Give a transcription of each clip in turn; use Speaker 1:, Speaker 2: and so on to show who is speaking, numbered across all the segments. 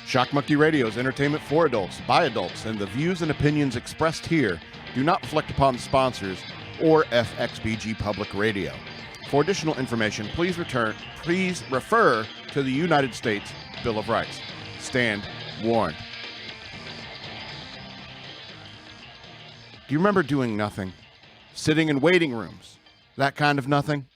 Speaker 1: Shock Monkey Radio is entertainment for adults, by adults, and the views and opinions expressed here do not reflect upon the sponsors or FXBG Public Radio. For additional information, please refer to the United States Bill of Rights. Stand warned. Do you remember doing nothing? Sitting in waiting rooms? That kind of nothing?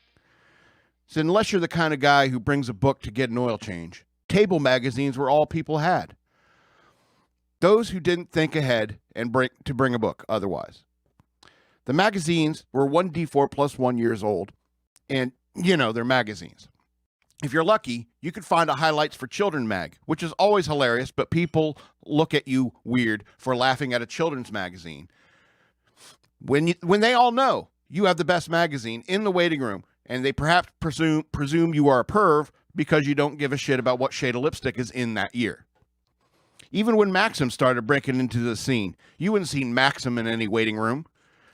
Speaker 1: So unless you're the kind of guy who brings a book to get an oil change, table magazines were all people had. Those who didn't think ahead and bring a book otherwise. The magazines were 1D4 plus 1 years old, and they're magazines. If you're lucky, you could find a highlights for children mag, which is always hilarious, but people look at you weird for laughing at a children's magazine. When they all know you have the best magazine in the waiting room, and they perhaps presume you are a perv because you don't give a shit about what shade of lipstick is in that year. Even when Maxim started breaking into the scene, you wouldn't see Maxim in any waiting room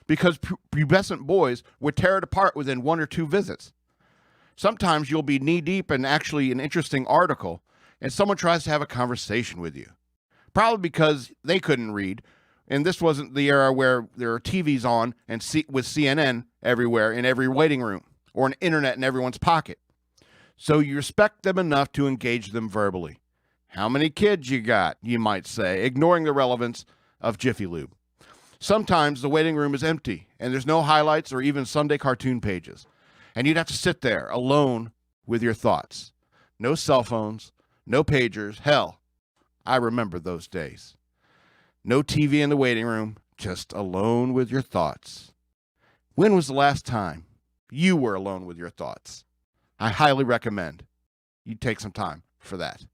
Speaker 1: because pubescent boys would tear it apart within 1 or 2 visits. Sometimes you'll be knee-deep in actually an interesting article, and someone tries to have a conversation with you. Probably because they couldn't read, and this wasn't the era where there are TVs on and with CNN everywhere in every waiting room, or an internet in everyone's pocket. So you respect them enough to engage them verbally. How many kids you got, you might say, ignoring the relevance of Jiffy Lube. Sometimes the waiting room is empty, and there's no highlights or even Sunday cartoon pages. And you'd have to sit there alone with your thoughts. No cell phones, no pagers. Hell, I remember those days. No TV in the waiting room, just alone with your thoughts. When was the last time you were alone with your thoughts? I highly recommend you take some time for that.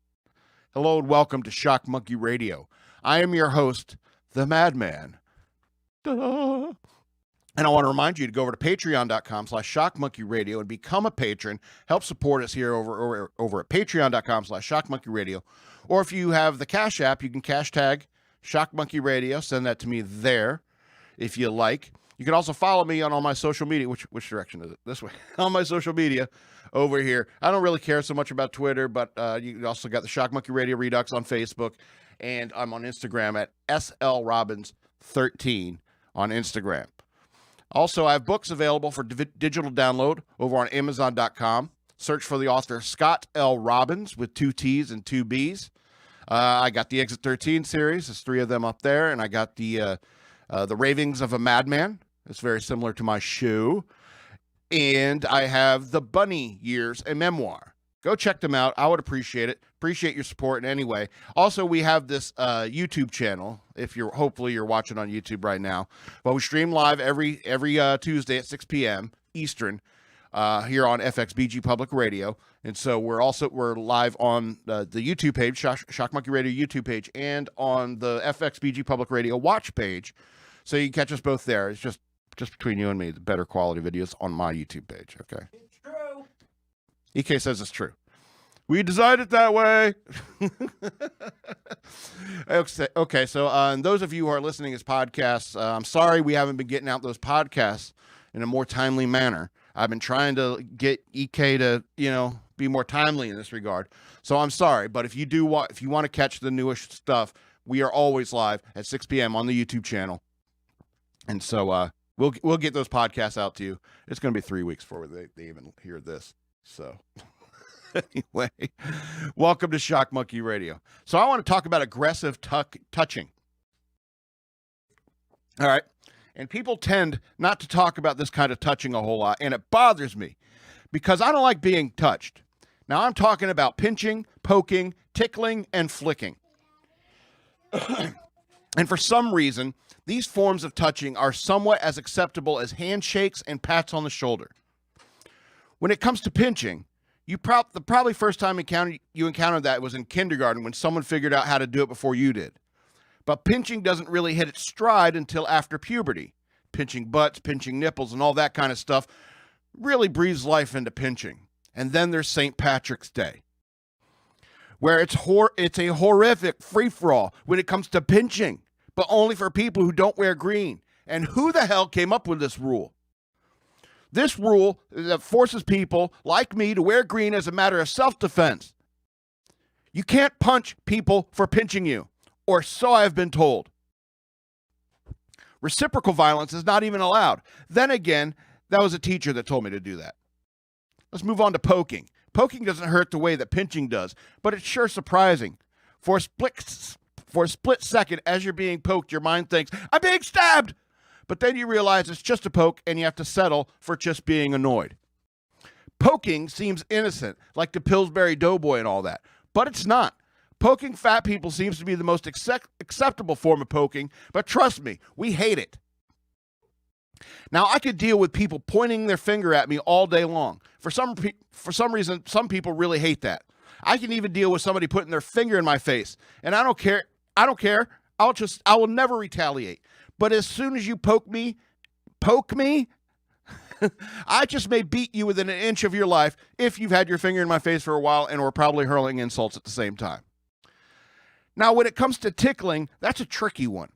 Speaker 1: Hello and welcome to Shock Monkey Radio. I am your host, the Madman. Duh. And I want to remind you to go over to patreon.com/shockmonkeyradio and become a patron. Help support us here over at patreon.com/shockmonkeyradio. Or if you have the Cash App, you can cash tag Shock Monkey Radio. Send that to me there if you like. You can also follow me on all my social media. Which direction is it? This way. On my social media over here. I don't really care so much about Twitter, but you also got the Shock Monkey Radio Redux on Facebook. And I'm on Instagram at slrobbins13 on Instagram. Also, I have books available for digital download over on Amazon.com. Search for the author Scott L. Robbins with 2 T's and 2 B's. I got the Exit 13 series. There's 3 of them up there. And I got the Ravings of a Madman. It's very similar to my shoe. And I have the Bunny Years, a memoir. Go check them out. I would appreciate it. Appreciate your support in any way. Also, we have this YouTube channel. If hopefully you're watching on YouTube right now. Well, we stream live every Tuesday at 6 p.m. Eastern here on FXBG Public Radio. And so we're live on the YouTube page, Shock Monkey Radio YouTube page, and on the FXBG Public Radio watch page. So you can catch us both there. It's just between you and me, the better quality videos on my YouTube page. Okay.
Speaker 2: It's true.
Speaker 1: EK says it's true. We designed it that way. Okay, so and those of you who are listening as podcasts, I'm sorry we haven't been getting out those podcasts in a more timely manner. I've been trying to get EK to, be more timely in this regard. So I'm sorry, but if you want to catch the newest stuff, we are always live at 6 p.m. on the YouTube channel. And so we'll get those podcasts out to you. It's going to be 3 weeks before they even hear this. So anyway, welcome to Shock Monkey Radio. So I want to talk about aggressive touching. All right. And people tend not to talk about this kind of touching a whole lot, and it bothers me because I don't like being touched. Now, I'm talking about pinching, poking, tickling, and flicking. And for some reason, these forms of touching are somewhat as acceptable as handshakes and pats on the shoulder. When it comes to pinching, the probably first time you encountered that was in kindergarten when someone figured out how to do it before you did. But pinching doesn't really hit its stride until after puberty. Pinching butts, pinching nipples, and all that kind of stuff really breathes life into pinching. And then there's St. Patrick's Day, where it's a horrific free-for-all when it comes to pinching, but only for people who don't wear green. And who the hell came up with this rule? This rule that forces people like me to wear green as a matter of self-defense. You can't punch people for pinching you, or so I've been told. Reciprocal violence is not even allowed. Then again, that was a teacher that told me to do that. Let's move on to poking. Poking doesn't hurt the way that pinching does, but it's sure surprising. For a split second, as you're being poked, your mind thinks, I'm being stabbed! But then you realize it's just a poke and you have to settle for just being annoyed. Poking seems innocent, like the Pillsbury Doughboy and all that, but it's not. Poking fat people seems to be the most acceptable form of poking, but trust me, we hate it. Now, I could deal with people pointing their finger at me all day long. For some reason, some people really hate that. I can even deal with somebody putting their finger in my face, and I don't care. I will never retaliate. But as soon as you poke me, I just may beat you within an inch of your life if you've had your finger in my face for a while and we're probably hurling insults at the same time. Now, when it comes to tickling, that's a tricky one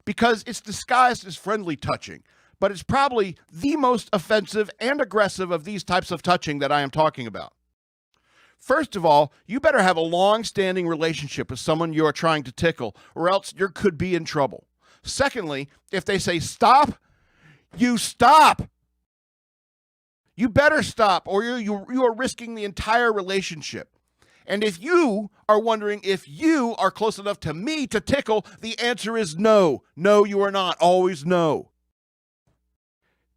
Speaker 1: because it's disguised as friendly touching, but it's probably the most offensive and aggressive of these types of touching that I am talking about. First of all, you better have a long-standing relationship with someone you are trying to tickle, or else you could be in trouble. Secondly, if they say stop, you stop. You better stop, or you are risking the entire relationship. And if you are wondering if you are close enough to me to tickle, the answer is no. No, you are not. Always no.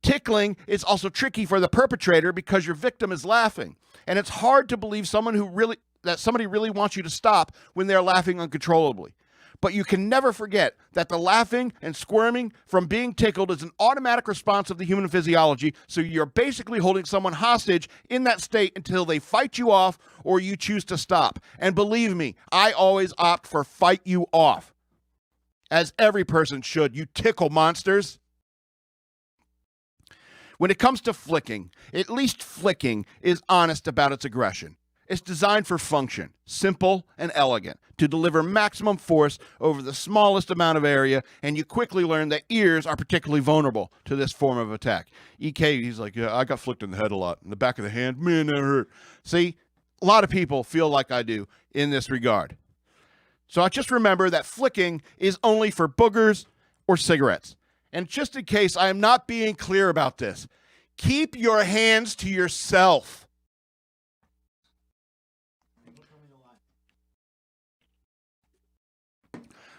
Speaker 1: Tickling is also tricky for the perpetrator because your victim is laughing. And it's hard to believe somebody really wants you to stop when they're laughing uncontrollably. But you can never forget that the laughing and squirming from being tickled is an automatic response of the human physiology, so you're basically holding someone hostage in that state until they fight you off or you choose to stop. And believe me, I always opt for fight you off, as every person should, you tickle monsters. When it comes to flicking, at least flicking is honest about its aggression. It's designed for function, simple and elegant, to deliver maximum force over the smallest amount of area, and you quickly learn that ears are particularly vulnerable to this form of attack. EK, he's like, yeah, I got flicked in the head a lot. In the back of the hand, man, that hurt. See, a lot of people feel like I do in this regard. So I just remember that flicking is only for boogers or cigarettes. And just in case I am not being clear about this, keep your hands to yourself.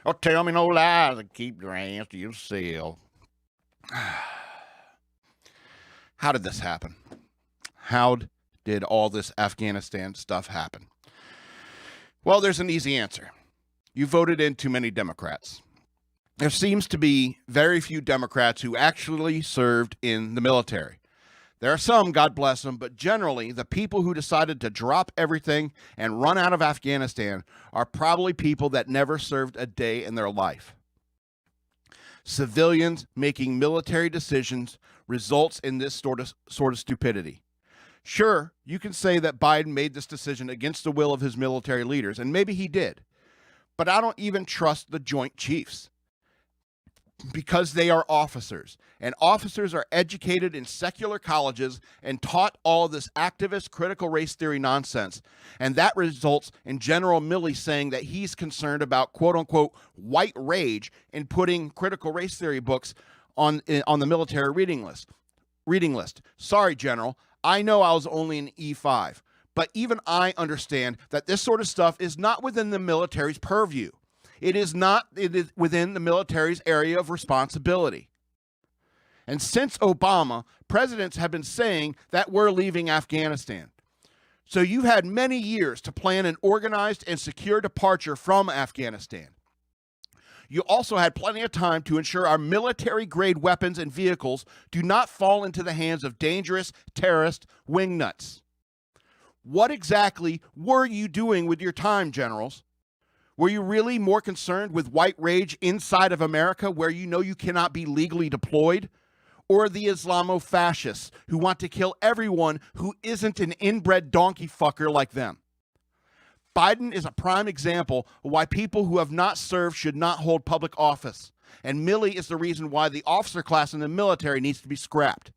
Speaker 1: Oh, tell me no lies and keep your hands to yourself. How did this happen? How did all this Afghanistan stuff happen? Well, there's an easy answer. You voted in too many Democrats. There seems to be very few Democrats who actually served in the military. There are some, God bless them, but generally the people who decided to drop everything and run out of Afghanistan are probably people that never served a day in their life. Civilians making military decisions results in this sort of stupidity. Sure, you can say that Biden made this decision against the will of his military leaders, and maybe he did, but I don't even trust the Joint Chiefs. Because they are officers, and officers are educated in secular colleges and taught all this activist critical race theory nonsense, and that results in General Milley saying that he's concerned about quote-unquote white rage in putting critical race theory books on the military reading list. Sorry, General, I know I was only an E5, but even I understand that this sort of stuff is not within the military's purview. It is within the military's area of responsibility. And since Obama, presidents have been saying that we're leaving Afghanistan. So you've had many years to plan an organized and secure departure from Afghanistan. You also had plenty of time to ensure our military-grade weapons and vehicles do not fall into the hands of dangerous terrorist wingnuts. What exactly were you doing with your time, generals? Were you really more concerned with white rage inside of America where you know you cannot be legally deployed? Or the Islamo-fascists who want to kill everyone who isn't an inbred donkey fucker like them? Biden is a prime example of why people who have not served should not hold public office. And Milley is the reason why the officer class in the military needs to be scrapped.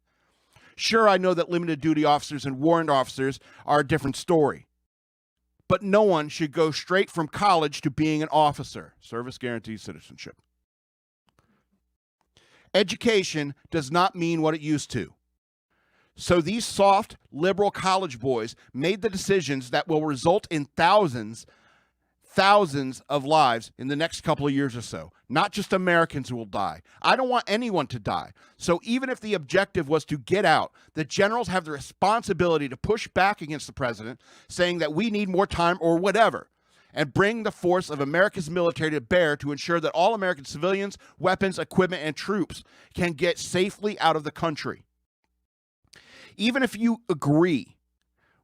Speaker 1: Sure, I know that limited duty officers and warrant officers are a different story. but no one should go straight from college to being an officer. Service guarantees citizenship. Education does not mean what it used to. So these soft, liberal college boys made the decisions that will result in thousands of lives in the next couple of years or so. Not just Americans who will die. I don't want anyone to die. So even if the objective was to get out, the generals have the responsibility to push back against the president, saying that we need more time or whatever, and bring the force of America's military to bear to ensure that all American civilians, weapons, equipment, and troops can get safely out of the country. Even if you agree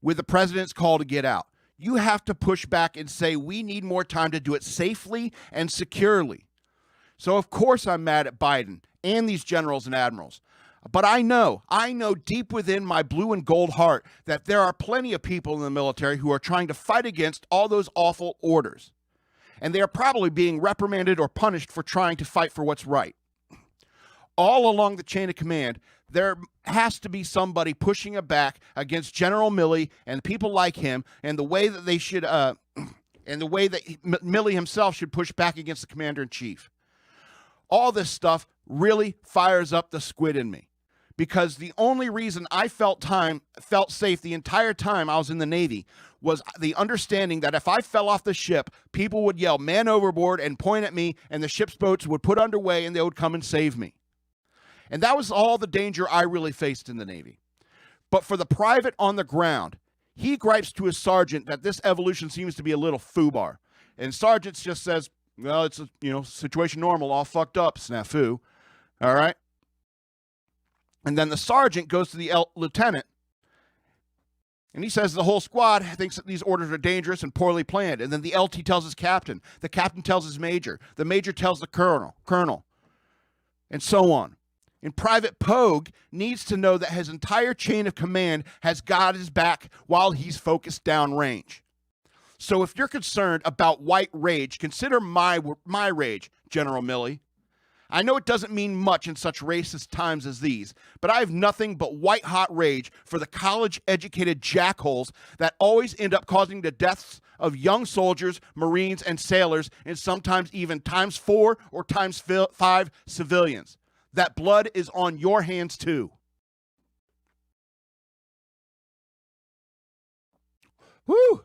Speaker 1: with the president's call to get out, you have to push back and say we need more time to do it safely and securely. So of course I'm mad at Biden and these generals and admirals. But I know deep within my blue and gold heart that there are plenty of people in the military who are trying to fight against all those awful orders. And they are probably being reprimanded or punished for trying to fight for what's right. All along the chain of command, there has to be somebody pushing back against General Milley and people like him, and the way that they should, and the way that Milley himself should push back against the commander-in-chief. All this stuff really fires up the squid in me, because the only reason I felt safe the entire time I was in the Navy was the understanding that if I fell off the ship, people would yell "man overboard" and point at me, and the ship's boats would put underway and they would come and save me. And that was all the danger I really faced in the Navy. But for the private on the ground, he gripes to his sergeant that this evolution seems to be a little foobar. And sergeant just says, well, it's a, situation normal, all fucked up, snafu. All right? And then the sergeant goes to the lieutenant, and he says the whole squad thinks that these orders are dangerous and poorly planned. And then the LT tells his captain. The captain tells his major. The major tells the colonel. And so on. And Private Pogue needs to know that his entire chain of command has got his back while he's focused downrange. So if you're concerned about white rage, consider my rage, General Milley. I know it doesn't mean much in such racist times as these, but I have nothing but white-hot rage for the college-educated jackholes that always end up causing the deaths of young soldiers, Marines, and sailors, and sometimes even times 4 or times 5 civilians. That blood is on your hands too. Woo!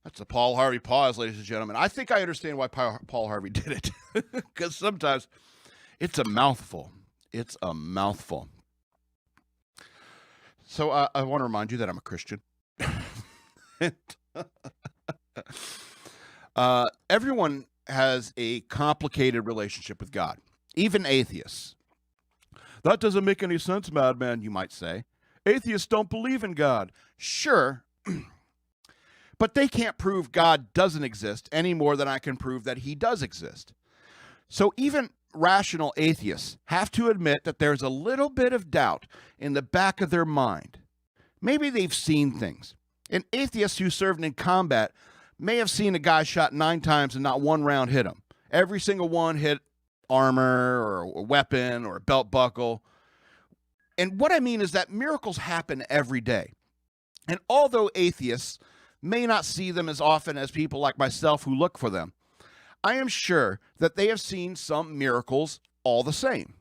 Speaker 1: That's a Paul Harvey pause, ladies and gentlemen. I think I understand why Paul Harvey did it. Because sometimes it's a mouthful. It's a mouthful. So I want to remind you that I'm a Christian. Everyone has a complicated relationship with God. Even atheists. That doesn't make any sense, madman, you might say. Atheists don't believe in God. Sure, but they can't prove God doesn't exist any more than I can prove that he does exist. So even rational atheists have to admit that there's a little bit of doubt in the back of their mind. Maybe they've seen things. An atheist who served in combat may have seen a guy shot 9 times and not one round hit him. Every single one hit armor or a weapon or a belt buckle. And what I mean is that miracles happen every day. And although atheists may not see them as often as people like myself who look for them, I am sure that they have seen some miracles all the same.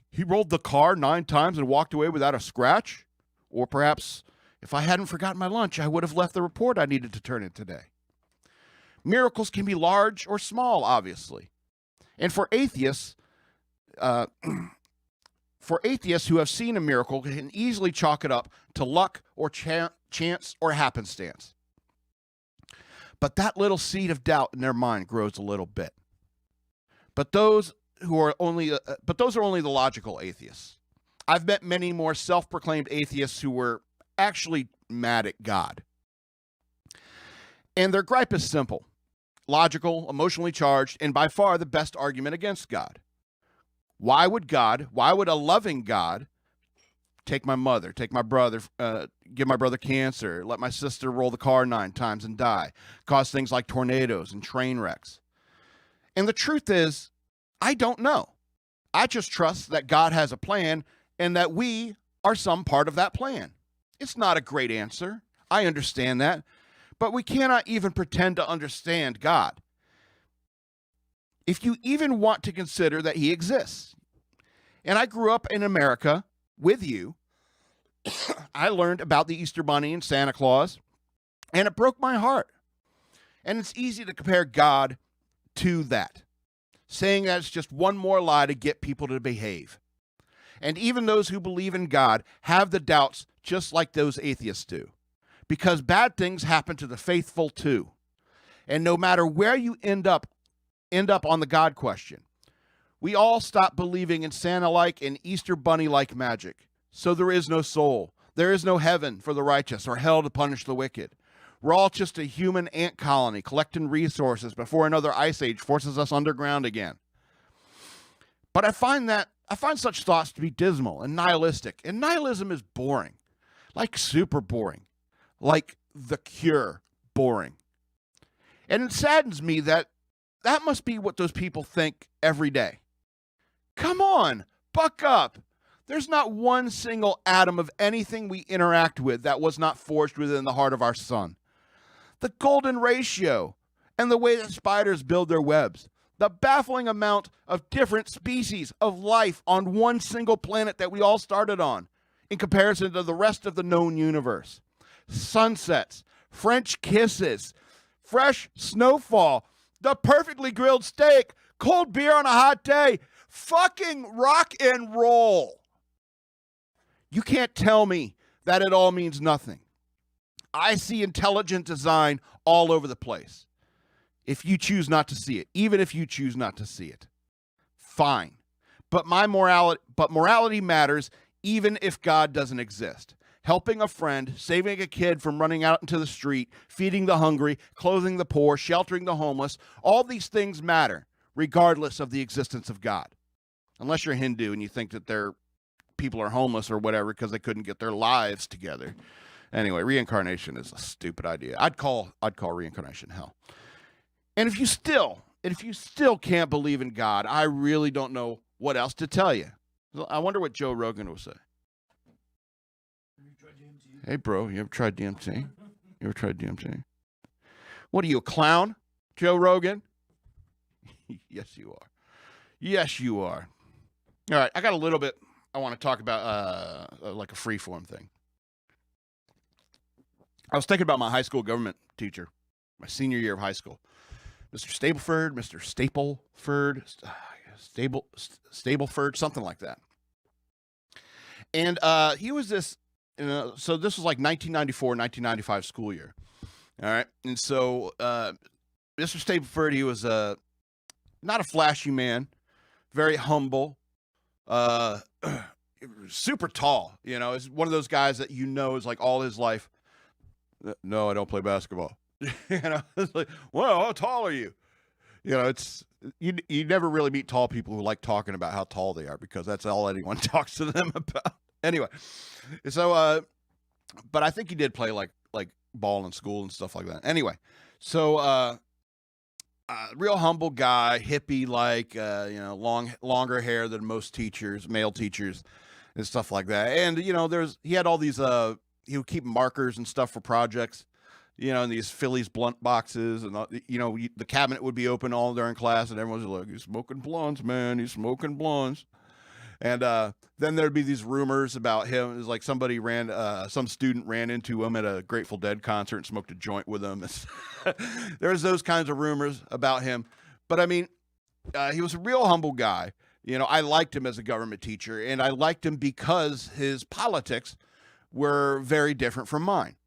Speaker 1: He rolled the car 9 times and walked away without a scratch. Or perhaps, if I hadn't forgotten my lunch, I would have left the report I needed to turn in today. Miracles can be large or small, obviously. And for atheists who have seen a miracle, can easily chalk it up to luck or chance or happenstance. But that little seed of doubt in their mind grows a little bit. But those are only the logical atheists. I've met many more self-proclaimed atheists who were actually mad at God. And their gripe is simple. Logical, emotionally charged, and by far the best argument against God. Why would a loving God take my mother, take my brother, give my brother cancer, let my sister roll the car 9 times and die, cause things like tornadoes and train wrecks? And the truth is, I don't know. I just trust that God has a plan and that we are some part of that plan. It's not a great answer. I understand that. But we cannot even pretend to understand God. If you even want to consider that he exists. And I grew up in America with you. I learned about the Easter Bunny and Santa Claus, and it broke my heart. And it's easy to compare God to that, saying that it's just one more lie to get people to behave. And even those who believe in God have the doubts just like those atheists do, because bad things happen to the faithful too. And no matter where you end up on the God question, we all stop believing in Santa-like and Easter Bunny-like magic. So there is no soul. There is no heaven for the righteous or hell to punish the wicked. We're all just a human ant colony collecting resources before another ice age forces us underground again. But I find such thoughts to be dismal and nihilistic. And nihilism is boring. Like super boring. Like The Cure boring. And it saddens me that must be what those people think every day. Come on, buck up. There's not one single atom of anything we interact with that was not forged within the heart of our sun. The golden ratio and the way that spiders build their webs. The baffling amount of different species of life on one single planet that we all started on in comparison to the rest of the known universe. Sunsets, French kisses, fresh snowfall, the perfectly grilled steak, cold beer on a hot day, fucking rock and roll. You can't tell me that it all means nothing. I see intelligent design all over the place. If you choose not to see it, even if you choose not to see it, fine. But morality matters even if God doesn't exist. Helping a friend, saving a kid from running out into the street, feeding the hungry, clothing the poor, sheltering the homeless, all these things matter regardless of the existence of God. Unless you're Hindu and you think that people are homeless or whatever because they couldn't get their lives together. Anyway, reincarnation is a stupid idea. I'd call reincarnation hell. And if you still can't believe in God, I really don't know what else to tell you. I wonder what Joe Rogan will say. Hey, bro, you ever tried DMT? You ever tried DMT? What are you, a clown, Joe Rogan? Yes, you are. Yes, you are. All right, I got a little bit I want to talk about, like a freeform thing. I was thinking about my high school government teacher, my senior year of high school. Mr. Stableford, something like that. And he was this, so this was like 1994, 1995 school year. All right. And so Mr. Stableford, he was not a flashy man, very humble, super tall. You know, is one of those guys that is like all his life. No, I don't play basketball. It's like, well, how tall are you? It's you never really meet tall people who like talking about how tall they are because that's all anyone talks to them about. Anyway, so but I think he did play like ball in school and stuff like that. Anyway, so real humble guy, hippie like, longer hair than most teachers, male teachers, and stuff like that. And he had all these he would keep markers and stuff for projects. In these Phillies blunt boxes, and the cabinet would be open all during class, and everyone's like, "He's smoking blunts, man. He's smoking blunts." And then there'd be these rumors about him. It was like some student ran into him at a Grateful Dead concert and smoked a joint with him. There's those kinds of rumors about him. But I mean, he was a real humble guy. I liked him as a government teacher, and I liked him because his politics were very different from mine.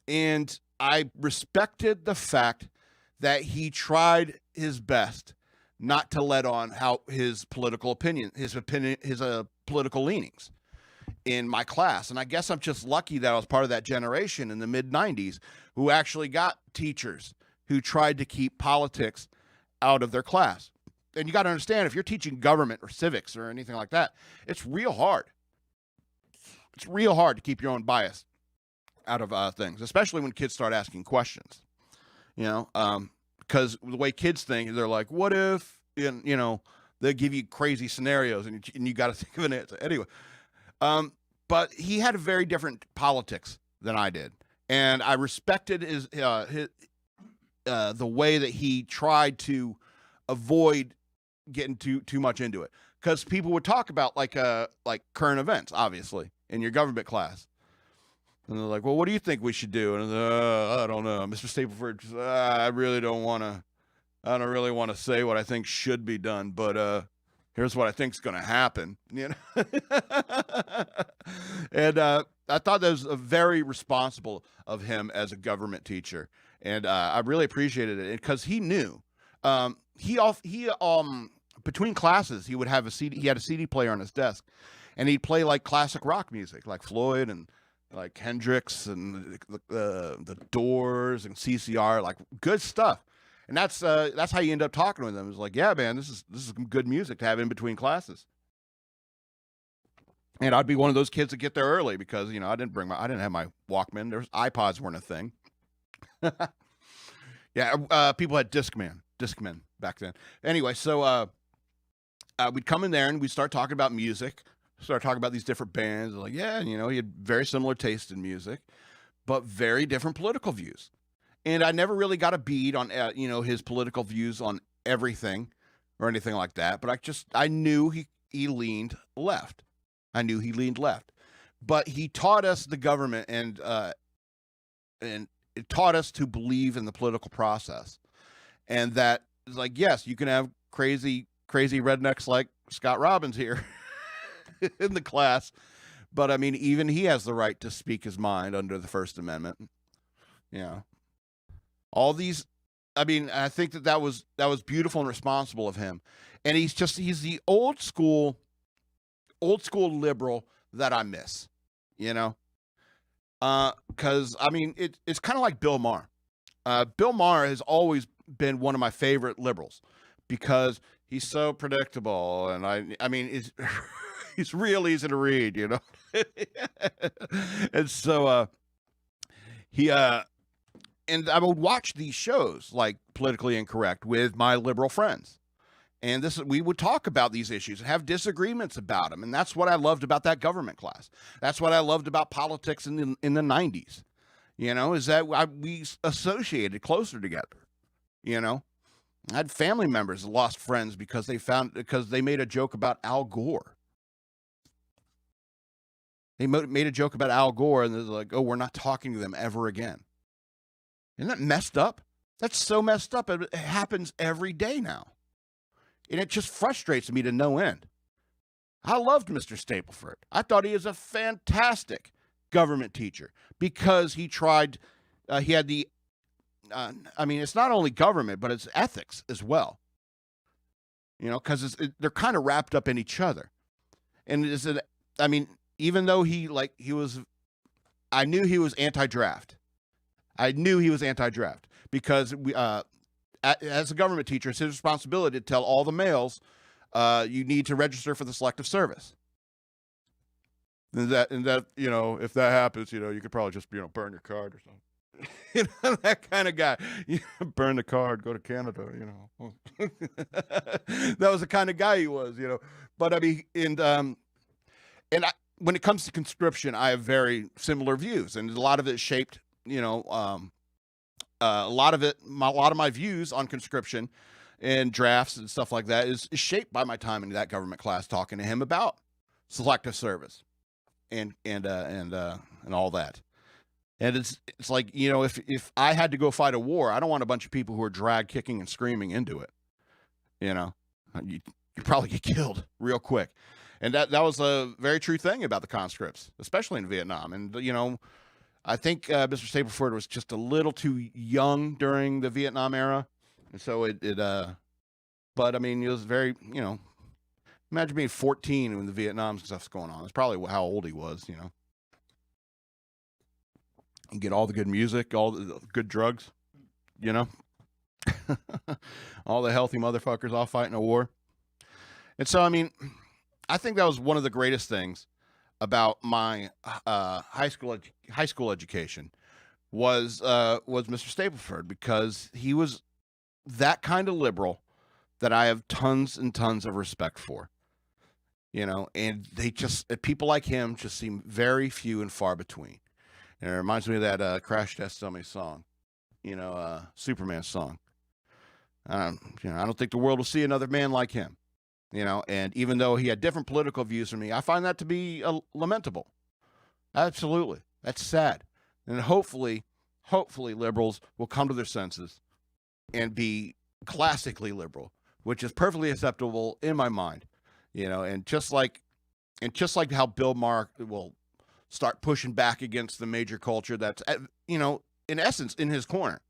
Speaker 1: And I respected the fact that he tried his best not to let on how his political opinion, his political leanings in my class. And I guess I'm just lucky that I was part of that generation in the mid-90s who actually got teachers who tried to keep politics out of their class. And you got to understand, if you're teaching government or civics or anything like that, it's real hard. It's real hard to keep your own bias out of things, especially when kids start asking questions, because the way kids think, they're like, what if, they give you crazy scenarios and you got to think of an answer. Anyway, but he had a very different politics than I did. And I respected the way that he tried to avoid getting too much into it, because people would talk about like current events, obviously, in your government class. And they're like, well, what do you think we should do? And I don't know. Mr. Stapleford, I really don't really want to say what I think should be done, but here's what I think's going to happen, you know? And I thought that was a very responsible of him as a government teacher. And I really appreciated it because he knew. Between classes, he would have he had a CD player on his desk, and he'd play like classic rock music, like Floyd and like Hendrix and the Doors and CCR, like good stuff. And that's how you end up talking with them. It's like, yeah, man, this is some good music to have in between classes. And I'd be one of those kids that get there early because, you know, I didn't have my Walkman. iPods weren't a thing. Yeah, people had Discman back then. Anyway, so we'd come in there and we'd start talking about music, start talking about these different bands. Like, yeah, you know, he had very similar taste in music, but very different political views. And I never really got a bead on, you know, his political views on everything or anything like that. But I knew he leaned left. I knew he leaned left. But he taught us the government, and it taught us to believe in the political process. And that is like, yes, you can have crazy rednecks like Scott Robbins here in the class. But I mean, even he has the right to speak his mind under the First Amendment. You know, all these, I mean, I think that was beautiful and responsible of him. And he's the old school liberal that I miss, you know? Cause I mean, it's kind of like Bill Maher. Bill Maher has always been one of my favorite liberals because he's so predictable. And I mean, he's real easy to read, you know? And so, and I would watch these shows like Politically Incorrect with my liberal friends. And we would talk about these issues and have disagreements about them. And that's what I loved about that government class. That's what I loved about politics in the 90s, you know, is that we associated closer together, you know. I had family members that lost friends because they made a joke about Al Gore. They made a joke about Al Gore, and they're like, oh, we're not talking to them ever again. Isn't that messed up? That's so messed up. It happens every day now. And it just frustrates me to no end. I loved Mr. Stapleford. I thought he was a fantastic government teacher because he tried, he had the, I mean, it's not only government, but it's ethics as well. You know, because they're kind of wrapped up in each other. And I mean, even though I knew he was anti-draft. I knew he was anti-draft because as a government teacher, it's his responsibility to tell all the males, you need to register for the Selective Service. And that, you know, if that happens, you know, you could probably just, you know, burn your card or something. You know, that kind of guy. You burn the card, go to Canada, you know. That was the kind of guy he was, you know. But I mean, when it comes to conscription, I have very similar views, and a lot of it shaped, you know, a lot of my views on conscription and drafts and stuff like that is shaped by my time in that government class, talking to him about selective service and all that. And it's like, you know, if I had to go fight a war, I don't want a bunch of people who are dragged kicking and screaming into it. You know, you probably get killed real quick. And that was a very true thing about the conscripts, especially in Vietnam. And, you know, I think Mr. Stapleford was just a little too young during the Vietnam era. And so but I mean, he was very, you know, imagine being 14 when the Vietnam stuff's going on. That's probably how old he was, you know. You get all the good music, all the good drugs, you know. All the healthy motherfuckers all fighting a war. And so, I mean, I think that was one of the greatest things about my high school education was Mr. Stapleford, because he was that kind of liberal that I have tons and tons of respect for, you know. And people like him just seem very few and far between. And it reminds me of that Crash Test Dummy song, Superman song. I don't think the world will see another man like him. And even though he had different political views from me, I find that to be lamentable. Absolutely. That's sad. And hopefully liberals will come to their senses and be classically liberal, which is perfectly acceptable in my mind. And just like how Bill Maher will start pushing back against the major culture that's, in essence, in his corner.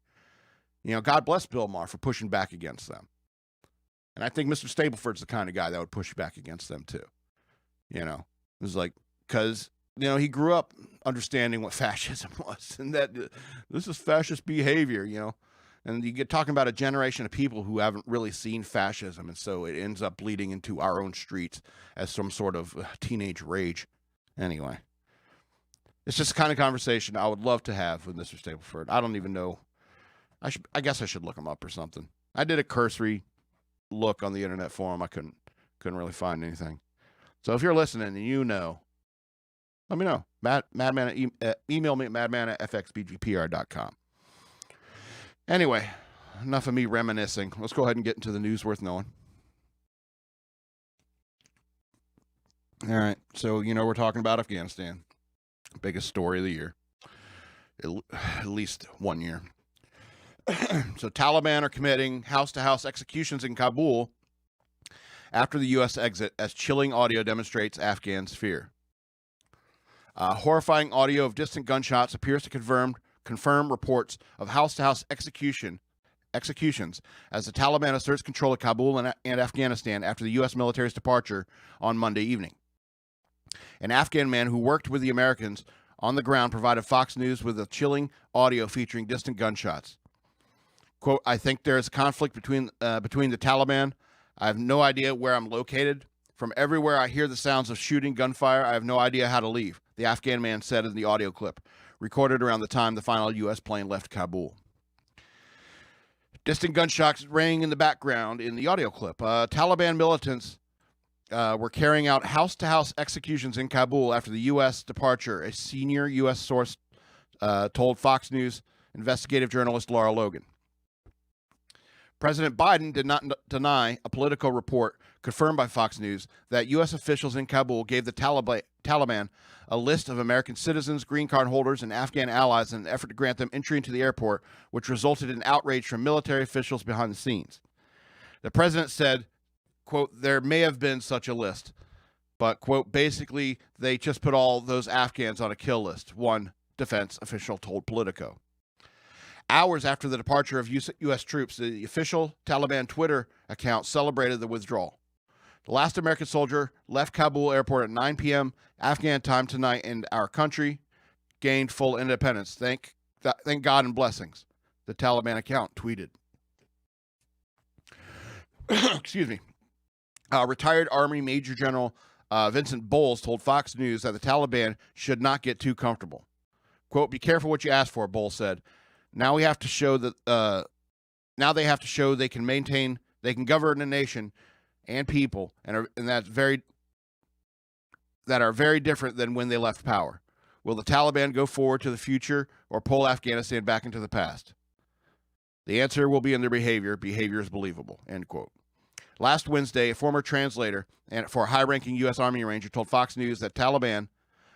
Speaker 1: God bless Bill Maher for pushing back against them. And I think Mr. Stableford's the kind of guy that would push back against them too. It's like, because, he grew up understanding what fascism was and that this is fascist behavior, and you get talking about a generation of people who haven't really seen fascism. And so it ends up bleeding into our own streets as some sort of teenage rage. Anyway, it's just the kind of conversation I would love to have with Mr. Stableford. I don't even know. I guess I should look him up or something. I did a cursory look on the internet for him. I couldn't really find anything. So if you're listening and let me know. Madman, email me at madman@fxbgpr.com. Anyway, enough of me reminiscing. Let's go ahead and get into the news worth knowing. All right, so we're talking about Afghanistan. Biggest story of the year. At least 1 year. So Taliban are committing house-to-house executions in Kabul after the U.S. exit, as chilling audio demonstrates Afghans' fear. Horrifying audio of distant gunshots appears to confirm reports of house-to-house executions as the Taliban asserts control of Kabul and Afghanistan after the U.S. military's departure on Monday evening. An Afghan man who worked with the Americans on the ground provided Fox News with a chilling audio featuring distant gunshots. Quote, "I think there is a conflict between the Taliban. I have no idea where I'm located. From everywhere I hear the sounds of shooting, gunfire. I have no idea how to leave," the Afghan man said in the audio clip, recorded around the time the final U.S. plane left Kabul. Distant gunshots rang in the background in the audio clip. Taliban militants were carrying out house-to-house executions in Kabul after the U.S. departure, a senior U.S. source told Fox News investigative journalist Laura Logan. President Biden did not deny a political report confirmed by Fox News that U.S. officials in Kabul gave the Taliban a list of American citizens, green card holders, and Afghan allies in an effort to grant them entry into the airport, which resulted in outrage from military officials behind the scenes. The president said, quote, "There may have been such a list, but, quote, basically they just put all those Afghans on a kill list," one defense official told Politico. Hours after the departure of U.S. troops, the official Taliban Twitter account celebrated the withdrawal. The last American soldier left Kabul airport at 9 p.m. Afghan time tonight, and our country gained full independence. Thank God and blessings, the Taliban account tweeted. Excuse me. Retired Army Major General Vincent Bowles told Fox News that the Taliban should not get too comfortable. Quote, "Be careful what you ask for," Bowles said. Now they have to show they can govern a nation and people, and that are very different than when they left power. Will the Taliban go forward to the future or pull Afghanistan back into the past? The answer will be in their behavior. Behavior is believable, end quote. Last Wednesday, a former translator for a high-ranking U.S. Army Ranger told Fox News that Taliban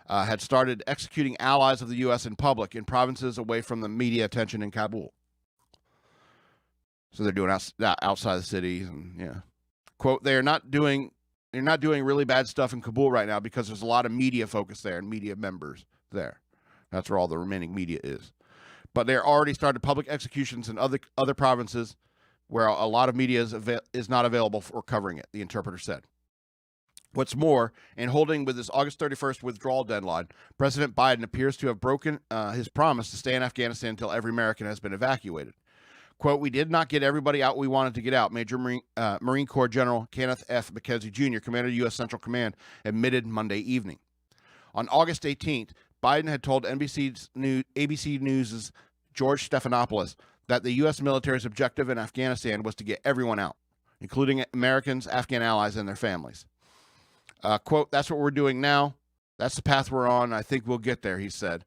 Speaker 1: had started executing allies of the U.S. in public in provinces away from the media attention in Kabul. So they're doing outside the cities, and yeah. Quote, they're not doing really bad stuff in Kabul right now because there's a lot of media focus there and media members there. That's where all the remaining media is. But they're already started public executions in other provinces where a lot of media is not available for covering it, the interpreter said. What's more, in holding with his August 31st withdrawal deadline, President Biden appears to have broken his promise to stay in Afghanistan until every American has been evacuated. Quote, "We did not get everybody out we wanted to get out," Major Marine Corps General Kenneth F. McKenzie Jr., commander of U.S. Central Command, admitted Monday evening. On August 18th, Biden had told ABC News' George Stephanopoulos that the U.S. military's objective in Afghanistan was to get everyone out, including Americans, Afghan allies, and their families. Quote, "That's what we're doing now. That's the path we're on. I think we'll get there," he said.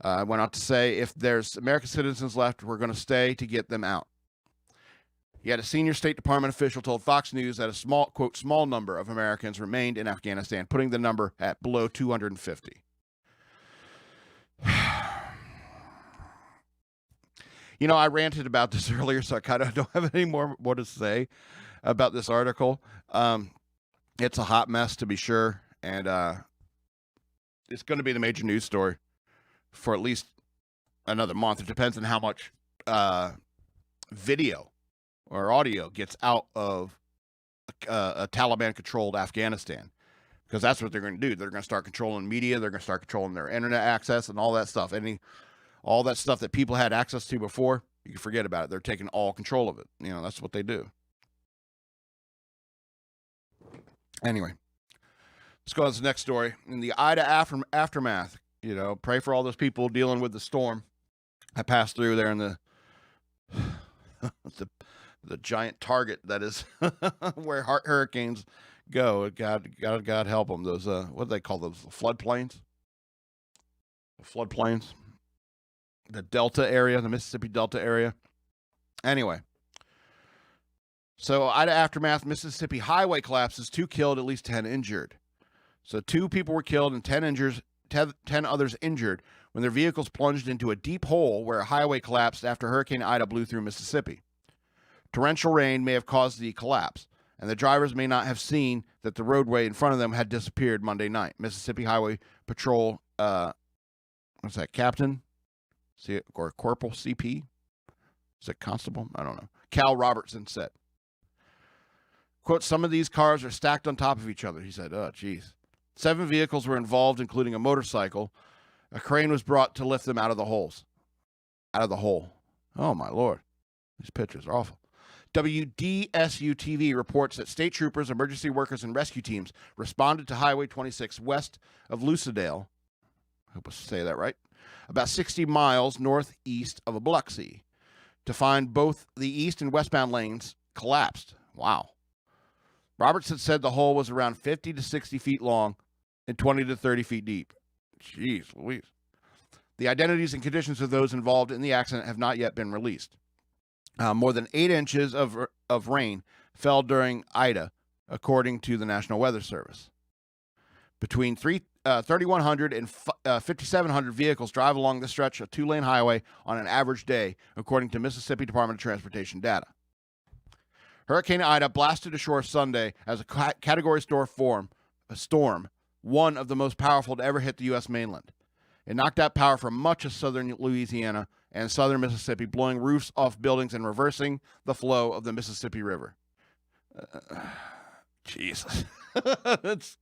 Speaker 1: I went on to say, if there's American citizens left, we're going to stay to get them out. Yet a senior State Department official told Fox News that a small, quote, small number of Americans remained in Afghanistan, putting the number at below 250. You know, I ranted about this earlier, so I kind of don't have any more to say about this article. It's a hot mess, to be sure, and it's going to be the major news story for at least another month. It depends on how much video or audio gets out of a Taliban-controlled Afghanistan, because that's what they're going to do. They're going to start controlling media. They're going to start controlling their internet access and all that stuff. All that stuff that people had access to before, you can forget about it. They're taking all control of it. You know, that's what they do. Anyway, let's go on to the next story. In the Ida aftermath, you know, pray for all those people dealing with the storm that passed through there in the the giant target that is where hurricanes go. God help them. Those what do they call those? Floodplains. Floodplains. The Delta area, the Mississippi Delta area. Anyway, so Ida aftermath, Mississippi highway collapses, 2 killed, at least 10 injured. So 2 people were killed and 10 others injured when their vehicles plunged into a deep hole where a highway collapsed after Hurricane Ida blew through Mississippi. Torrential rain may have caused the collapse, and the drivers may not have seen that the roadway in front of them had disappeared Monday night. Mississippi Highway Patrol, what's that, Captain? Or Corporal CP? Is it Constable? I don't know. Cal Robertson said, quote, some of these cars are stacked on top of each other, he said. Oh, geez. 7 vehicles were involved, including a motorcycle. A crane was brought to lift them out of the holes. Out of the hole. Oh, my Lord. These pictures are awful. WDSU-TV reports that state troopers, emergency workers, and rescue teams responded to Highway 26 west of Lucedale. I hope I say that right. About 60 miles northeast of Biloxi, to find both the east and westbound lanes collapsed. Wow. Robertson said the hole was around 50 to 60 feet long and 20 to 30 feet deep. Jeez Louise. The identities and conditions of those involved in the accident have not yet been released. More than 8 inches of rain fell during Ida, according to the National Weather Service. Between 3,100 and 5,700 vehicles drive along the stretch of 2-lane highway on an average day, according to Mississippi Department of Transportation data. Hurricane Ida blasted ashore Sunday as a Category 4 storm, one of the most powerful to ever hit the U.S. mainland. It knocked out power from much of southern Louisiana and southern Mississippi, blowing roofs off buildings and reversing the flow of the Mississippi River. Jesus. It's,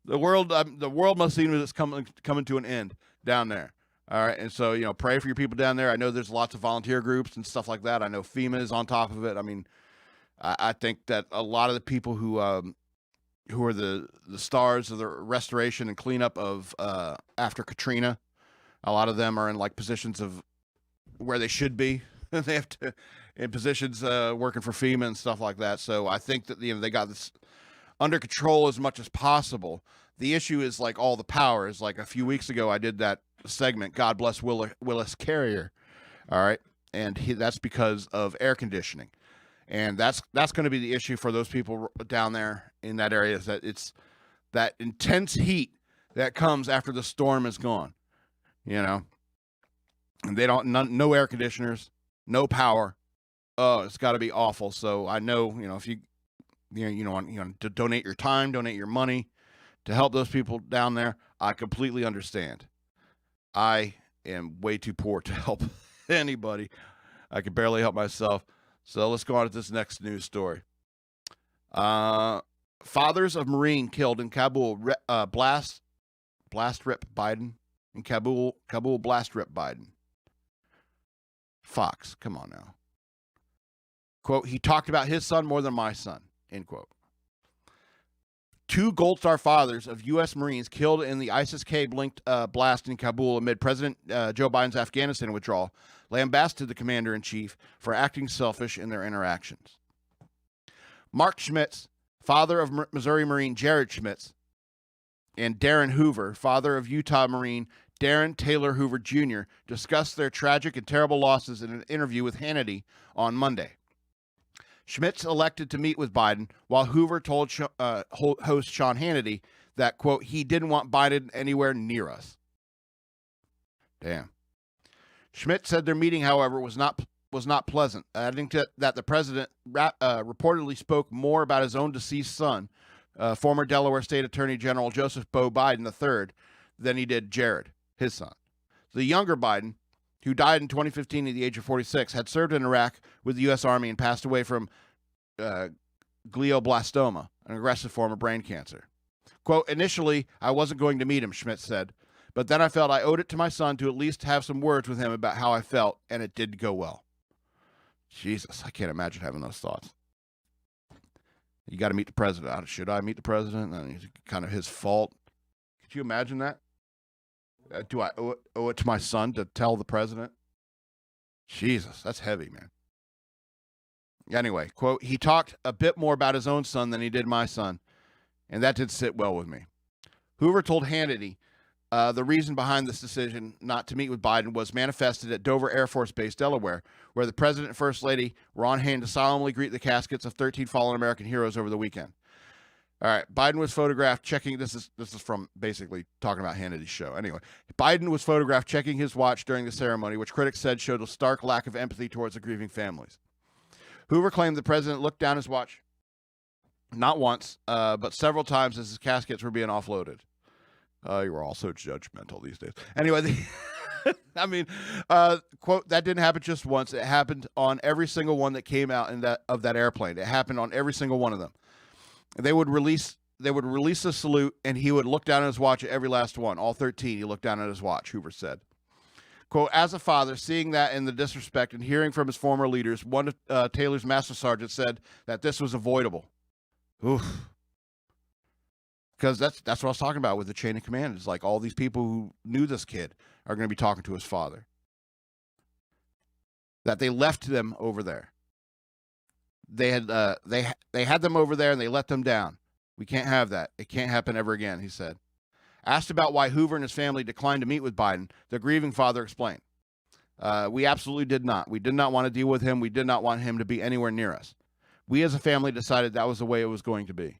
Speaker 1: the world must seem that it's coming to an end down there. All right, and so, you know, pray for your people down there. I know there's lots of volunteer groups and stuff like that. I know FEMA is on top of it. I mean, I think that a lot of the people who are the stars of the restoration and cleanup of after Katrina, a lot of them are in like positions of where they should be. They have to in positions working for FEMA and stuff like that. So I think that, you know, they got this under control as much as possible. The issue is like all the power. Is like a few weeks ago I did that segment, God Bless Willis Carrier. All right, and that's because of air conditioning, and that's going to be the issue for those people down there in that area. Is that it's that intense heat that comes after the storm is gone. You know, and they don't no air conditioners, no power. Oh, it's got to be awful. So I know, you know, if you want to donate your time, donate your money to help those people down there, I completely understand. I am way too poor to help anybody. I can barely help myself. So let's go on to this next news story. Fathers of Marine killed in Kabul blast rip Biden. In Kabul blast rip Biden. Fox, come on now. Quote, he talked about his son more than my son, end quote. 2 Gold Star fathers of U.S. Marines killed in the ISIS-K-linked blast in Kabul amid President Joe Biden's Afghanistan withdrawal lambasted the commander-in-chief for acting selfish in their interactions. Mark Schmitz, father of Missouri Marine Jared Schmitz, and Darren Hoover, father of Utah Marine Darren Taylor Hoover Jr., discussed their tragic and terrible losses in an interview with Hannity on Monday. Schmitz elected to meet with Biden, while Hoover told host Sean Hannity that, quote, he didn't want Biden anywhere near us. Damn. Schmitz said their meeting, however, was not pleasant, adding that the president reportedly spoke more about his own deceased son, former Delaware State Attorney General Joseph Bo Biden III, than he did Jared, his son. The younger Biden, who died in 2015 at the age of 46, had served in Iraq with the U.S. Army and passed away from glioblastoma, an aggressive form of brain cancer. Quote, initially, I wasn't going to meet him, Schmitz said, but then I felt I owed it to my son to at least have some words with him about how I felt, and it did go well. Jesus, I can't imagine having those thoughts. You got to meet the president. Should I meet the president? It's kind of his fault. Could you imagine that? Do I owe it to my son to tell the president? Jesus, that's heavy, man. Anyway, quote, he talked a bit more about his own son than he did my son, and that did sit well with me. Hoover told Hannity the reason behind this decision not to meet with Biden was manifested at Dover Air Force Base, Delaware, where the president and first lady were on hand to solemnly greet the caskets of 13 fallen American heroes over the weekend. All right, Biden was photographed checking, this is from basically talking about Hannity's show. Anyway, Biden was photographed checking his watch during the ceremony, which critics said showed a stark lack of empathy towards the grieving families. Hoover claimed the president looked down his watch not once, but several times as his caskets were being offloaded. You were all so judgmental these days. Anyway, I mean, quote, that didn't happen just once. It happened on every single one that came out of that airplane. It happened on every single one of them. They would release a salute, and he would look down at his watch at every last one. All 13, he looked down at his watch, Hoover said. Quote, as a father, seeing that in the disrespect and hearing from his former leaders, one of Taylor's master sergeants said that this was avoidable. Oof. Because that's what I was talking about with the chain of command. It's like all these people who knew this kid are going to be talking to his father. That they left them over there. They had them over there and they let them down. We can't have that. It can't happen ever again, he said. Asked about why Hoover and his family declined to meet with Biden, the grieving father explained. We absolutely did not. We did not want to deal with him. We did not want him to be anywhere near us. We as a family decided that was the way it was going to be.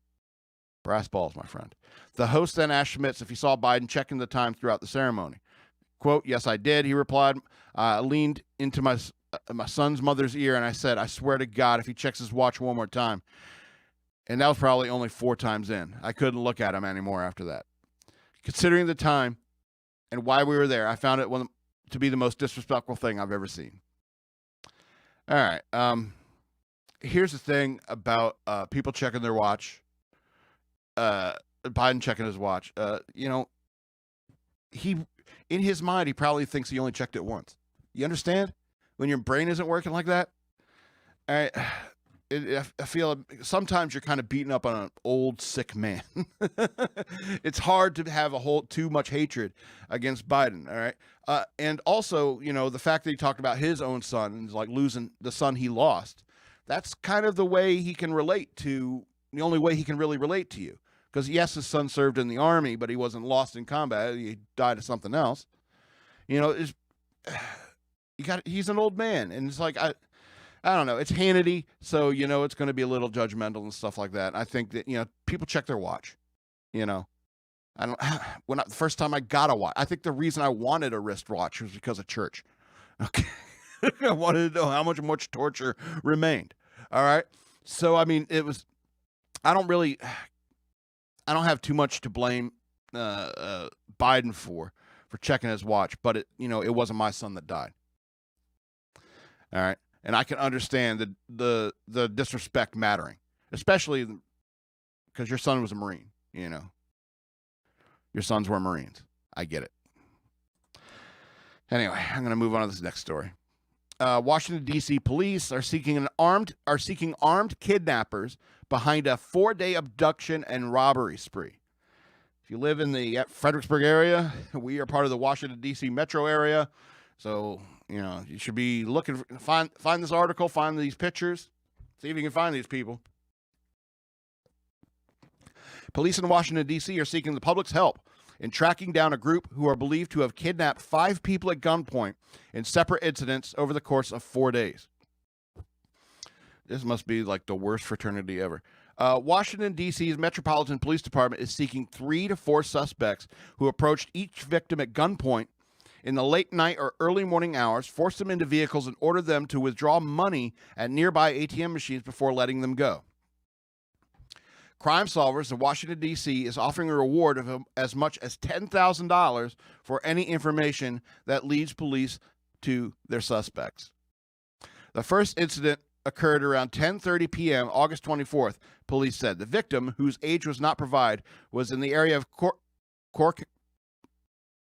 Speaker 1: Brass balls, my friend. The host then asked Schmitz if he saw Biden checking the time throughout the ceremony. Quote, yes, I did, he replied. I leaned into my son's mother's ear and I said, I swear to God, if he checks his watch one more time. And that was probably only 4 times in. I couldn't look at him anymore after that. Considering the time and why we were there, I found it to be the most disrespectful thing I've ever seen. All right. Here's the thing about people checking their watch. Biden checking his watch. He in his mind, he probably thinks he only checked it once. You understand? When your brain isn't working like that? I feel sometimes you're kind of beating up on an old, sick man. It's hard to have too much hatred against Biden, all right? And also, the fact that he talked about his own son and like losing the son he lost, that's kind of the way he can relate to, the only way he can really relate to you. Because yes, his son served in the army, but he wasn't lost in combat. He died of something else. He's an old man, and it's like I don't know. It's Hannity, so it's going to be a little judgmental and stuff like that. And I think that people check their watch. The first time I got a watch, I think the reason I wanted a wristwatch was because of church. Okay, I wanted to know how much torture remained. All right, so I mean, it was. I don't have too much to blame Biden for checking his watch, but it wasn't my son that died. All right, and I can understand the disrespect mattering, especially because your son was a Marine. Your sons were Marines. I get it. Anyway, I'm going to move on to this next story. Washington D.C. police are seeking armed kidnappers behind a 4-day abduction and robbery spree. If you live in the Fredericksburg area, we are part of the Washington D.C. metro area, so you should be looking find this article, find these pictures, see if you can find these people. Police in Washington D.C. are seeking the public's help in tracking down a group who are believed to have kidnapped 5 people at gunpoint in separate incidents over the course of 4 days. This must be like the worst fraternity ever. Washington, D.C.'s Metropolitan Police Department is seeking 3 to 4 suspects who approached each victim at gunpoint in the late night or early morning hours, forced them into vehicles, and ordered them to withdraw money at nearby ATM machines before letting them go. Crime Solvers in Washington, D.C. is offering a reward of as much as $10,000 for any information that leads police to their suspects. The first incident occurred around 10:30 p.m. August 24th, police said. The victim, whose age was not provided, was in the area of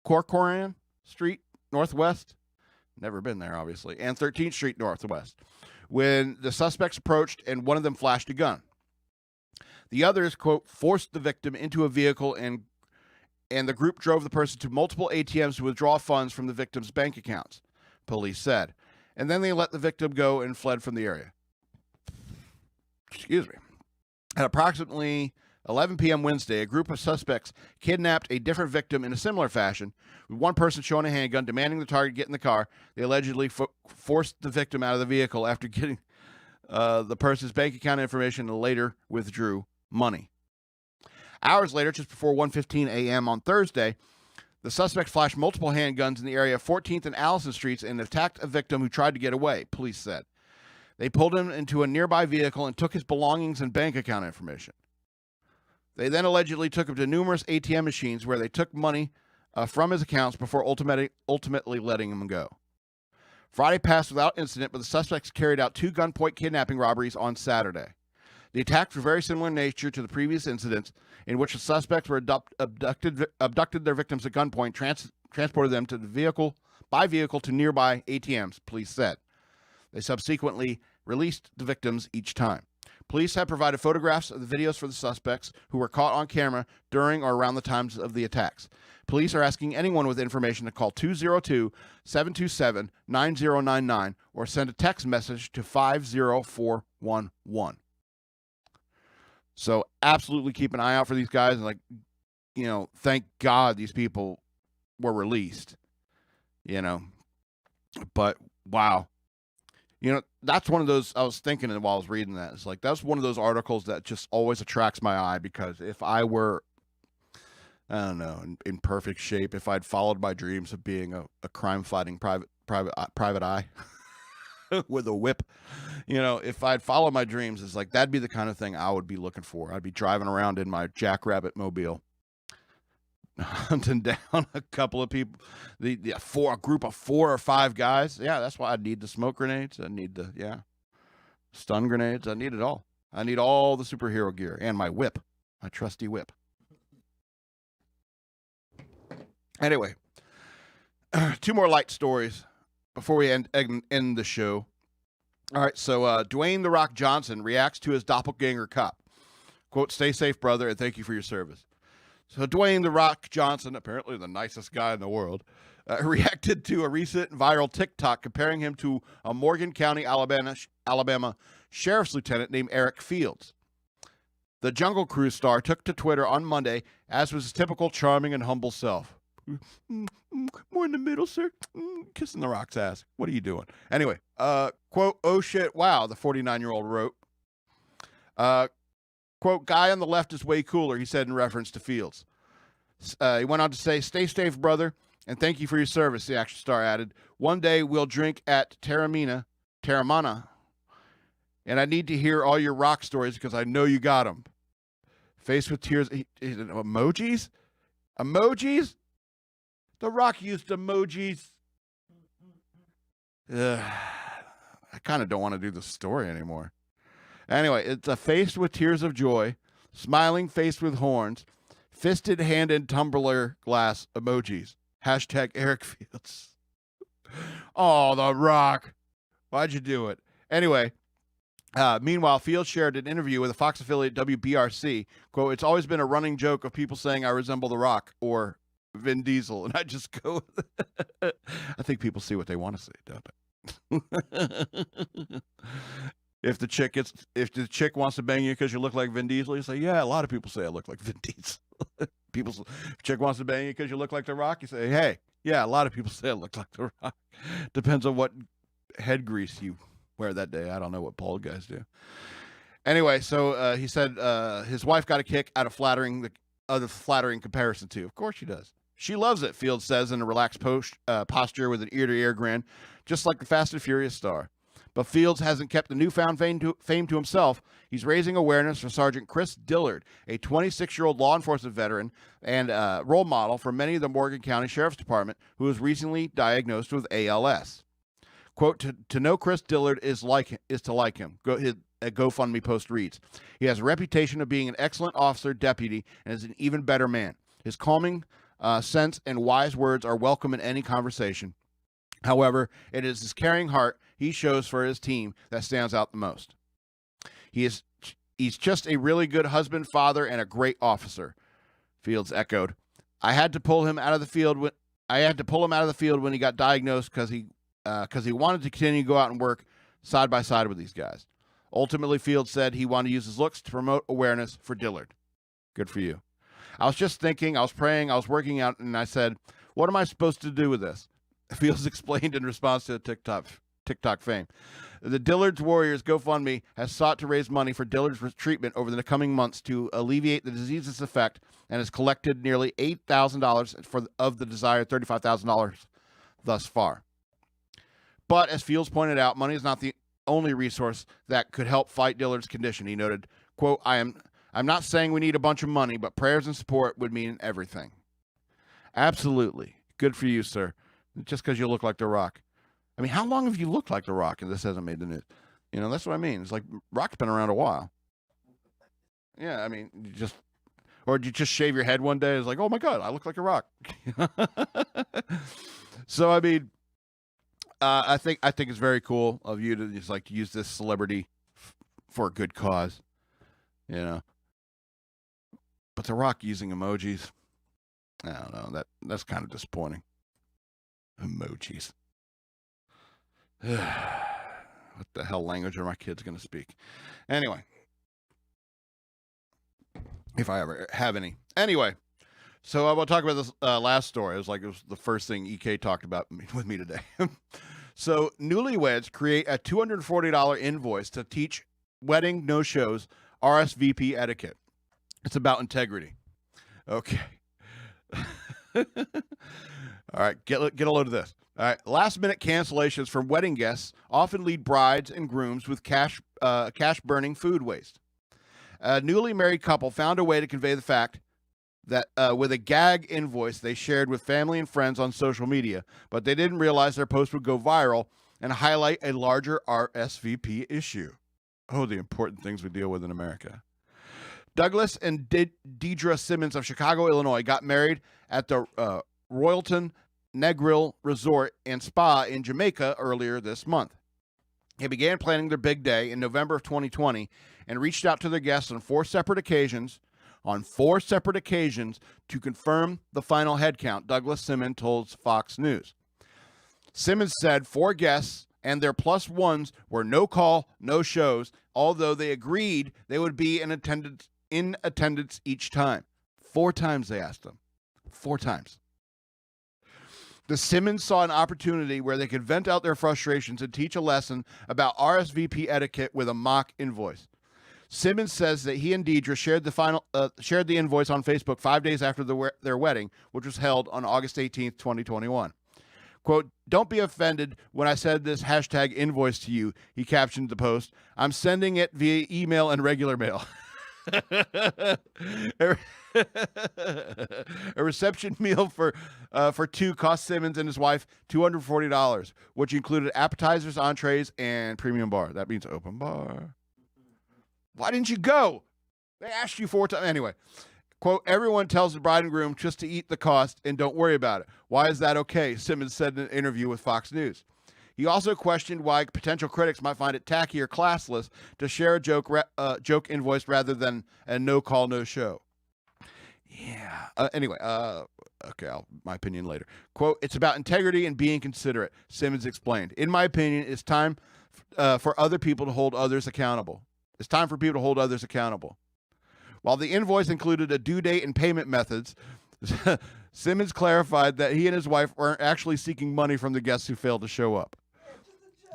Speaker 1: Corcoran Street Northwest, never been there obviously, and 13th Street Northwest, when the suspects approached and one of them flashed a gun. The others, quote, forced the victim into a vehicle and the group drove the person to multiple ATMs to withdraw funds from the victim's bank accounts, police said. And then they let the victim go and fled from the area. Excuse me. At approximately 11 p.m. Wednesday, a group of suspects kidnapped a different victim in a similar fashion, with one person showing a handgun, demanding the target get in the car. They allegedly forced the victim out of the vehicle after getting the person's bank account information and later withdrew money. Hours later, just before 1:15 a.m. on Thursday, the suspect flashed multiple handguns in the area of 14th and Allison Streets and attacked a victim who tried to get away, police said. They pulled him into a nearby vehicle and took his belongings and bank account information. They then allegedly took him to numerous ATM machines where they took money from his accounts before ultimately letting him go. Friday passed without incident, but the suspects carried out 2 gunpoint kidnapping robberies on Saturday. The attacks were very similar in nature to the previous incidents, in which the suspects were abducted their victims at gunpoint, transported them to by vehicle to nearby ATMs, police said. They subsequently released the victims each time. Police have provided photographs of the videos for the suspects who were caught on camera during or around the times of the attacks. Police are asking anyone with information to call 202-727-9099 or send a text message to 50411. So absolutely keep an eye out for these guys. And thank God these people were released, but wow. That's one of those, I was thinking while I was reading that, it's like, that's one of those articles that just always attracts my eye, because if I were, I don't know, in perfect shape, if I'd followed my dreams of being a crime-fighting private eye with a whip, if I'd followed my dreams, it's like, that'd be the kind of thing I would be looking for. I'd be driving around in my Jackrabbit mobile, hunting down a couple of people, a group of 4 or 5 guys. Yeah, that's why I need the smoke grenades. I need the stun grenades. I need it all. I need all the superhero gear and my whip, my trusty whip. Anyway, 2 more light stories before we end the show. All right, so Dwayne "The Rock" Johnson reacts to his doppelganger cop. Quote, "Stay safe, brother, and thank you for your service." So Dwayne "The Rock" Johnson, apparently the nicest guy in the world, reacted to a recent viral TikTok comparing him to a Morgan County, Alabama sheriff's lieutenant named Eric Fields. The Jungle Cruise star took to Twitter on Monday, as was his typical charming and humble self. More in the middle, sir. Kissing The Rock's ass. What are you doing? Anyway, quote, "Oh shit, wow," the 49-year-old wrote. Quote, "Guy on the left is way cooler," he said in reference to Fields. He went on to say, "Stay safe, brother, and thank you for your service," the action star added. "One day we'll drink at Terramana, and I need to hear all your rock stories because I know you got them." Faced with tears, emojis? Emojis? The Rock used emojis. I kind of don't want to do the story anymore. Anyway, it's a face with tears of joy, smiling face with horns, fisted hand and tumbler glass emojis. Hashtag Eric Fields. Oh, The Rock. Why'd you do it? Anyway, meanwhile, Fields shared an interview with a Fox affiliate WBRC. Quote, "It's always been a running joke of people saying I resemble The Rock or Vin Diesel." And I just go, I think people see what they want to see, don't they? If the chick wants to bang you because you look like Vin Diesel, you say, "Yeah, a lot of people say I look like Vin Diesel." Chick wants to bang you because you look like The Rock. You say, hey, yeah, a lot of people say I look like The Rock. Depends on what head grease you wear that day. I don't know what bald guys do. Anyway, so he said his wife got a kick out of flattering comparison too. Of course she does. She loves it, Fields says in a relaxed posture with an ear-to-ear grin, just like the Fast and Furious star. But Fields hasn't kept the newfound fame to himself. He's raising awareness for Sergeant Chris Dillard, a 26-year-old law enforcement veteran and role model for many of the Morgan County Sheriff's Department, who was recently diagnosed with ALS. Quote, to know Chris Dillard is to like him. A GoFundMe post reads, he has a reputation of being an excellent officer, deputy, and is an even better man. His calming sense and wise words are welcome in any conversation. However, it is his caring heart he shows for his team that stands out the most. He's just a really good husband, father, and a great officer, Fields echoed. I had to pull him out of the field when he got diagnosed because he wanted to continue to go out and work side by side with these guys. Ultimately, Fields said he wanted to use his looks to promote awareness for Dillard. Good for you. I was just thinking, I was praying, I was working out, and I said, what am I supposed to do with this? Fields explained in response to TikTok fame. The Dillard's Warriors GoFundMe has sought to raise money for Dillard's treatment over the coming months to alleviate the disease's effect and has collected nearly $8,000 of the desired $35,000 thus far. But as Fields pointed out, money is not the only resource that could help fight Dillard's condition. He noted, quote, I'm not saying we need a bunch of money, but prayers and support would mean everything. Absolutely. Good for you, sir. Just because you look like The Rock. I mean, how long have you looked like The Rock and this hasn't made the news? You know, that's what I mean. It's like Rock's been around a while. Yeah, I mean, or did you just shave your head one day? It's like, oh my God, I look like a Rock. So, I mean, I think it's very cool of you to just like use this celebrity for a good cause, you know. But The Rock using emojis, I don't know. That's kind of disappointing. Emojis. What the hell language are my kids going to speak? Anyway, if I ever have any. Anyway, so I want to talk about this last story. It was the first thing EK talked about with me today. So newlyweds create a $240 invoice to teach wedding no-shows RSVP etiquette. It's about integrity. Okay. All right, get a load of this. All right, last-minute cancellations from wedding guests often lead brides and grooms with cash-burning food waste. A newly married couple found a way to convey the fact that with a gag invoice they shared with family and friends on social media, but they didn't realize their post would go viral and highlight a larger RSVP issue. Oh, the important things we deal with in America. Douglas and Deidre Simmons of Chicago, Illinois, got married at the Royalton Negril Resort and Spa in Jamaica earlier this month. They began planning their big day in November of 2020 and reached out to their guests on four separate occasions to confirm the final head count, Douglas Simmons told Fox News. Simmons said 4 guests and their plus ones were no call, no shows, although they agreed they would be in attendance each time. 4 times they asked them. 4 times. The Simmons saw an opportunity where they could vent out their frustrations and teach a lesson about RSVP etiquette with a mock invoice. Simmons says that he and Deidre shared the invoice on Facebook 5 days after their wedding, which was held on August 18th, 2021. Quote, don't be offended when I said this hashtag invoice to you, he captioned the post. I'm sending it via email and regular mail. A reception meal for 2 cost Simmons and his wife $240, which included appetizers, entrees, and premium bar. That means open bar. Why didn't you go? They asked you 4 times. Anyway, quote, everyone tells the bride and groom just to eat the cost and don't worry about it. Why is that okay? Simmons said in an interview with Fox News. He also questioned why potential critics might find it tacky or classless to share a joke invoice rather than a no-call, no-show. Yeah. Anyway, okay, my opinion later. Quote, it's about integrity and being considerate, Simmons explained. In my opinion, it's time for other people to hold others accountable. It's time for people to hold others accountable. While the invoice included a due date and payment methods, Simmons clarified that he and his wife weren't actually seeking money from the guests who failed to show up.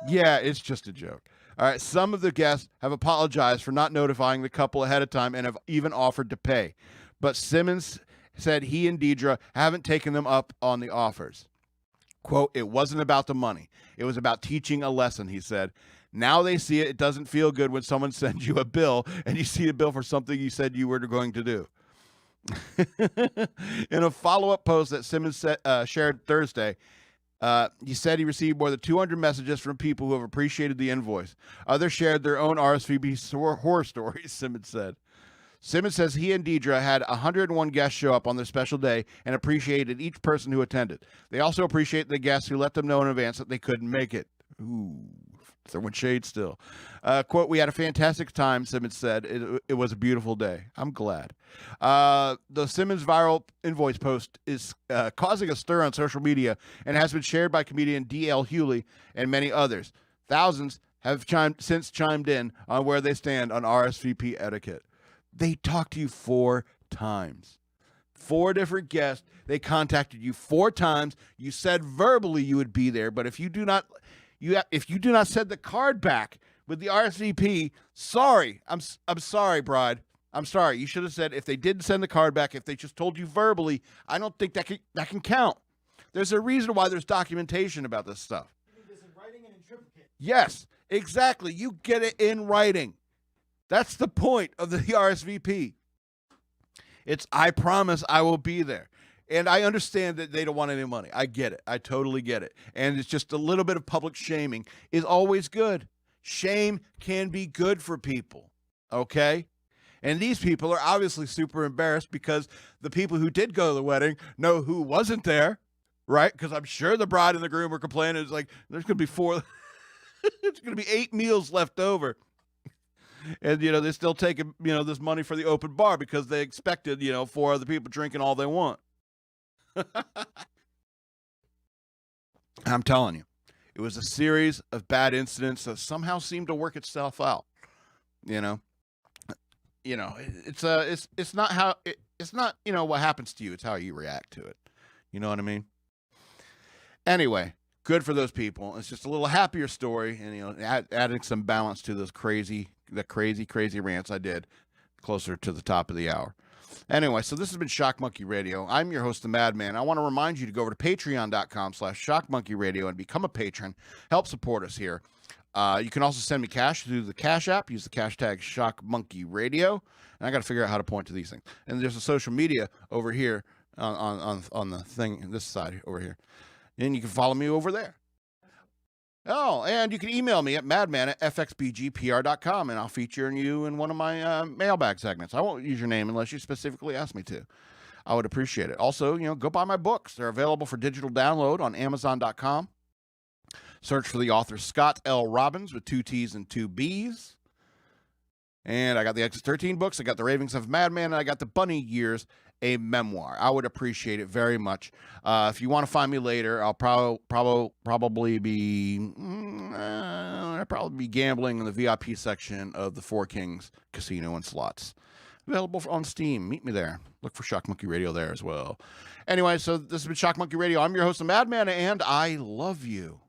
Speaker 1: Yeah, it's just a joke. All right, some of the guests have apologized for not notifying the couple ahead of time and have even offered to pay. But Simmons said he and Deidre haven't taken them up on the offers. Quote, "It wasn't about the money. It was about teaching a lesson," he said. "Now they see it. It doesn't feel good when someone sends you a bill and you see a bill for something you said you were going to do." In a follow-up post that Simmons shared Thursday, he said he received more than 200 messages from people who have appreciated the invoice. Others shared their own RSVP horror stories, Simmons said. Simmons says he and Deidre had 101 guests show up on their special day and appreciated each person who attended. They also appreciate the guests who let them know in advance that they couldn't make it. Ooh, throwing shade still. Quote, "We had a fantastic time," Simmons said. It was a beautiful day. I'm glad. The Simmons viral invoice post is causing a stir on social media and has been shared by comedian D.L. Hewley and many others. Thousands have since chimed in on where they stand on RSVP etiquette. They talked to you 4 times. 4 different guests. They contacted you 4 times. You said verbally you would be there, but if you do not send the card back with the RSVP, sorry. I'm sorry, bride. I'm sorry. You should have said if they didn't send the card back, if they just told you verbally, I don't think that can count. There's a reason why there's documentation about this stuff.
Speaker 2: You need this in writing and in triplicate.
Speaker 1: Yes, exactly. You get it in writing. That's the point of the RSVP. It's, I promise I will be there. And I understand that they don't want any money. I get it. I totally get it. And it's just a little bit of public shaming is always good. Shame can be good for people. Okay? And these people are obviously super embarrassed because the people who did go to the wedding know who wasn't there, right? Because I'm sure the bride and the groom were complaining. It's like, there's going to be 4, there's going to be 8 meals left over. And, they're still taking, this money for the open bar because they expected, 4 other people drinking all they want. I'm telling you, it was a series of bad incidents that somehow seemed to work itself out. It's not how it's not, what happens to you. It's how you react to it. You know what I mean? Anyway, good for those people. It's just a little happier story, and adding some balance to those crazy rants I did closer to the top of the hour. Anyway, so this has been Shock Monkey Radio. I'm your host, the Madman. I want to remind you to go over to patreon.com/shockmonkeyradio and become a patron. Help support us here. You can also send me cash through the Cash App. Use the hashtag ShockMonkeyRadio. And I got to figure out how to point to these things. And there's a social media over here on the thing, this side over here. And you can follow me over there. Oh, and you can email me at madman@fxbgpr.com, and I'll feature you in one of my mailbag segments. I won't use your name unless you specifically ask me to. I would appreciate it. Also, go buy my books. They're available for digital download on Amazon.com. Search for the author Scott L. Robbins with 2 T's and 2 B's. And I got the X13 books. I got the Ravings of Madman, and I got the Bunny Years, a memoir. I would appreciate it very much. If you want to find me later, I'll probably be gambling in the VIP section of the Four Kings Casino and Slots. Available on Steam. Meet me there. Look for Shock Monkey Radio there as well. Anyway, so this has been Shock Monkey Radio. I'm your host, the Madman, and I love you.